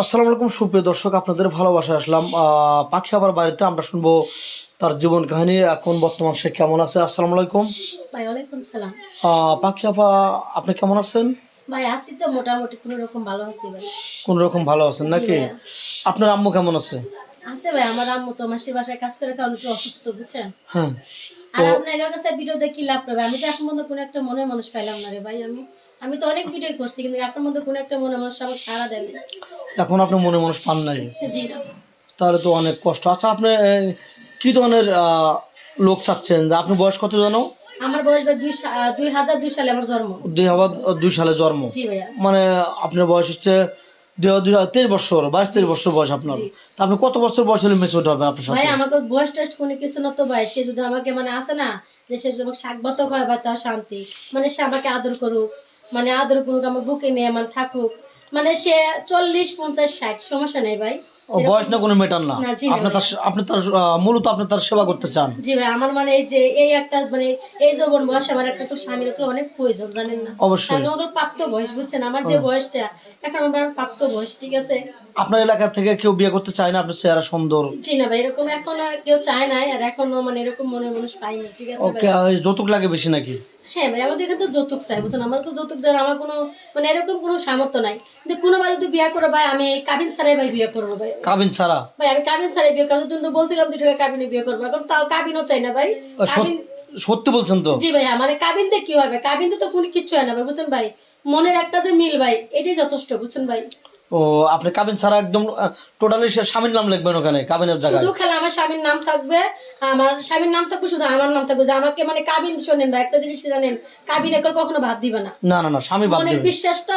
আসসালামু আলাইকুম সুপ্রিয় দর্শক, আপনাদের ভালোবাসায় আসলাম। পাখি আবার বাড়িতে আমরা শুনবো তার জীবন কাহিনী। এখন বর্তমান সে কেমন আছে? আসসালামু আলাইকুম। ভাই ওয়ালাইকুম সালাম। পাখি আপা, আপনি কেমন আছেন? ভাই আছি তো মোটামুটি কোনো রকম ভালো আছি ভাই। কোন রকম ভালো আছেন জি নাকি? ভাইয়া। আপনার আম্মু কেমন আছে? আছে ভাই, আমার আম্মু তো মাসির বাসায় কাজ করে, কারণ একটু অসুস্থ, বুঝছেন। হ্যাঁ। আর তো আপনার কাছে ভিডিও দেখি লাভ পাবে, আমি তো এখন পর্যন্ত কোনো একটা মনের মানুষ পাইলাম না রে ভাই। আমি তো অনেক ভিডিও করছি, কিন্তু এখন মধ্যে কোনো একটা মনের মানুষ আমাকে সারা দেয়নি। এখন আপনি মনে মানুষ পান নাই? জি না। তাহলে তো অনেক কষ্ট। আচ্ছা, আপনি কি ধরনের লোক চাচ্ছেন? যে আপনি বয়স কত জানো? আমার বয়স ভাই 2002 সালে আমার জন্ম। 2002 সালে জন্ম। জি ভাইয়া। মানে আপনার বয়স হচ্ছে 23 বছর, 22-23 বছর বয়স আপনার। জি। তা আপনি কত বছর বয়স হলে মেচুর হবে আপনার ভাই সাথে? আমাকে বয়স টেস্ট কোনো কিছু না তো ভাই, সে যদি আমাকে মানে আসে না, যে সে আমাকে শাকভাত হয় ভাই, তাও শান্তি। মানে সে আমাকে আদর করুক, মানে আদর করুক, আমার বুকে নিয়ে মানে থাকুক, মানে সে 40, 50, 60 সমস্যা নেই ভাই। বয়স না কোনো মেটার না। না, জি না ভাইয়া। আপনি তার মূলত আপনি তার সেবা করতে চান। জি ভাই, আমার মানে এই যে এই একটা মানে এই যৌবন বয়স আমার একটা তো স্বামীর উপর অনেক প্রয়োজন, জানেন না। অবশ্যই। এখন আমার প্রাপ্ত বয়স, বুঝছেন, আমার যে বয়সটা এখন আমার প্রাপ্ত বয়স, ঠিক আছে। আপনার এলাকা থেকে কেউ বিয়ে করতে চায় না? আপনার চেহারা সুন্দর। জি না ভাই, এরকম এখনো কেউ চায় নাই, আর এখনো মানে এরকম মনের মানুষ পাইনি, ঠিক আছে ভাই। ওকে। যৌতুক লাগে বেশি নাকি? হ্যাঁ ভাই, আমাদের এখানে তো যৌতুক চাই, বুঝছেন। আমার তো যৌতুক দেওয়ার আমার কোনো মানে এরকম কোনো সামর্থ্য নাই। কিন্তু কোনো ভাই যদি বিয়ে করো ভাই, আমি কাবিন ছাড়াই ভাই বিয়ে করবো ভাই। কাবিন ছাড়া? ভাই আমি কাবিন ছাড়াই বিয়ে করবো, কিন্তু বলছিলাম 2 টাকা কাবিনে বিয়ে করবো, এখন তাও কাবিনও চাই না ভাই। কাবিন। সত্যি বলছেন তো? জি ভাই, মানে কাবিন দিয়ে কি হবে? কাবিন দিয়ে তো কোনো কিছু হয় না ভাই, বুঝছেন ভাই। মনের একটা যে মিল ভাই, এটাই যথেষ্ট, বুঝছেন ভাই। ও, আপনি কাবিন ছাড়া একদম টোটালি স্বামীর নাম লিখবেন ওখানে কাবিনের জায়গায়? শুধু খেলে আমার স্বামীর নাম থাকবে, আমার স্বামীর নাম থাকবে, শুধু আমার নাম থাকবে। যে আমাকে মানে কাবিন, শোনেন ভাই একটা জিনিস কি জানেন, কাবিন একর কখনো ভাত দিবে না। না না না, স্বামী বাদ মনের দেবে। বিশ্বাসটা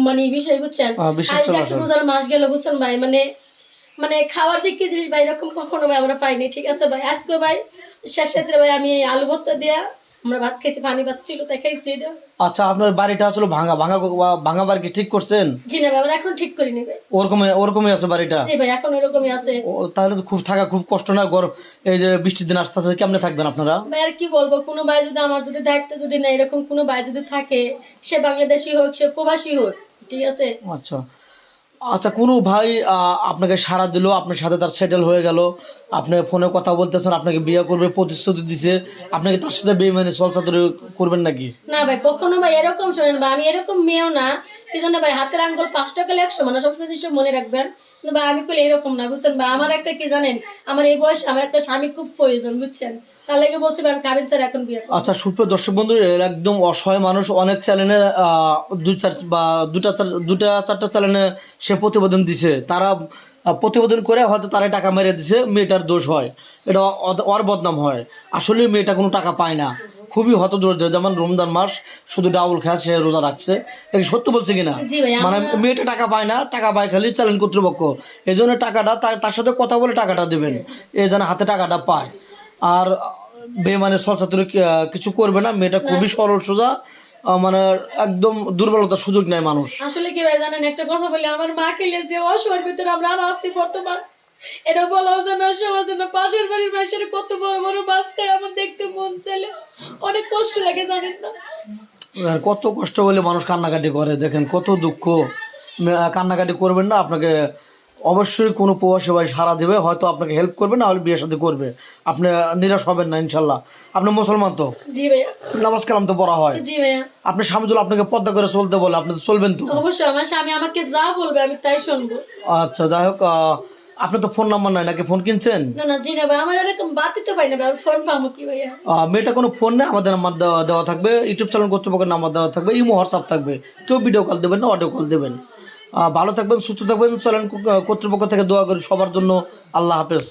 মানে বিশেষ, বুঝছেন। আর বিশ্বাসটা যে না একটা রোজার মাস গেল, বুঝছেন ভাই, মানে মানে খাওয়ার যে কি জিনিস ভাই, এরকম কখনো ভাই আমরা পাইনি, ঠিক আছে ভাই। আজকে ভাই শেষ রাত্রে ভাই আমি আলু ভর্তা দিয়া আমরা ভাত খাইছি, পানি ভাত ছিল তাই খাইছি এটা। আচ্ছা, আপনার বাড়িটা আসলে ভাঙা ভাঙা ভাঙা বাড়ি কি ঠিক করছেন? জি না ভাই, আমরা এখন ঠিক করিনি ভাই। ওরকমই আছে বাড়িটা? জি ভাই, এখন এরকমই আছে। তাহলে তো খুব কষ্ট না? গরম, এই যে বৃষ্টির দিন আসতে আসতে কেমনে থাকবেন আপনারা? ভাই আর কি বলবো, কোনো ভাই যদি আমার যদি দায়িত্ব যদি না এরকম কোনো ভাই যদি থাকে, সে বাংলাদেশি হোক, সে প্রবাসী হোক, ঠিক আছে। আচ্ছা আচ্ছা, কোনো ভাই আপনাকে সাড়া দিল, আপনার সাথে তার সেটেল হয়ে গেল, আপনি ফোনে কথা বলতেছেন, আপনাকে বিয়ে করবে প্রতিশ্রুতি দিছে, আপনাকে তার সাথে বেইমানি চলচাতুরি করবেন নাকি? না ভাই, কখনো ভাই এরকম শোনেন ভাই, আমি এরকম মেয়েও না। এই জন্য ভাই হাতের আঙ্গুল 5 টাকা 100 মানে সবসময় জিনিস মনে রাখবেন। কিন্তু ভাই আমি কইলে এরকম না, বুঝছেন ভাই। আমার একটা কি জানেন, আমার এই বয়স আমার একটা স্বামী খুব প্রয়োজন, বুঝছেন। তার লাগে বলছি ভাই আমি কাবিন ছাড়া এখন বিয়ে করবো। আচ্ছা সুপ্রিয় দর্শক বন্ধু, একদম অসহায় মানুষ, অনেক চ্যানেলে দুই চার বা দুটা চারটা চ্যানেলে সে প্রতিবেদন দিছে। তারা প্রতিবেদন করে হয়তো তারা টাকা মেরে দিছে, মেয়েটার দোষ হয়, এটা ওর বদনাম হয়। আসলে মেয়েটা কোনো টাকা পায় না, খুবই হতদরিদ্র। যেমন রমজান মাস শুধু ডাউল খায়, সে রোজা রাখছে। এটা সত্যি বলছে কিনা? জি ভাই, মানে মেয়েটা টাকা পায় না, টাকা পায় খালি চ্যানেল কর্তৃপক্ষ। এই জন্য টাকাটা তার সাথে কথা বলে টাকাটা দেবেন, এই যেন হাতে টাকাটা পায়। আর বেমানে সলসাতুরি কিছু করবে না। মেয়েটা খুবই সরল সোজা, মানে একদম দুর্বলতার সুযোগ নেয় মানুষ। আসলে কি ভাই জানেন, একটা কথা বলি, আমার মা খেলে যে অসহায়ের ভিতরে আমরা আর আছি বর্তমান, এটা বলাও যায় না, সহজে না। পাশের বাড়ির মানুষের কত বড় বড় মাছ খায়, আমার দেখতে মন চাইলে অনেক কষ্ট লাগে, জানেন না। কত কষ্ট হলে মানুষ কান্নাকাটি করে, দেখেন কত দুঃখ। কান্নাকাটি করবেন না। আপনাকে অবশ্যই কোনো প্রবাসী ভাই সাড়া দেবে, হয়তো আপনাকে হেল্প করবে, না হলে বিয়ে সাথে করবে। আপনি নিরাশ হবেন না ইনশাল্লাহ। আপনি মুসলমান তো? জি ভাইয়া। নামাজ কালাম তো পড়া হয়। জি ভাইয়া। আপনি স্বামীজুল আপনাকে পর্দা করে চলতে বলে, আপনি তো চলবেন তো? অবশ্যই, আমার স্বামী আমাকে যা বলবে আমি তাই শুনবো। আচ্ছা, যাই হোক, আপনি তো ফোন নাম্বার নাই নাকি? ফোন কিনছেন? না না, জি না ভাই, আমার এরকম বাতি তো পাই না ভাই, ফোন পাবো কি ভাইয়া? মেয়েটা কোনো ফোন নেই, আমাদের নাম্বার দেওয়া থাকবে, ইউটিউব চ্যানেল কর্তৃপক্ষের নাম্বার দেওয়া থাকবে, ইমো হোয়াটসঅ্যাপ থাকবে। কেউ ভিডিও কল দেবেন না, অডিও কল দেবেন। ভালো থাকবেন, সুস্থ থাকবেন। চ্যানেল কর্তৃপক্ষ থেকে দোয়া করি সবার জন্য। আল্লাহ হাফেজ।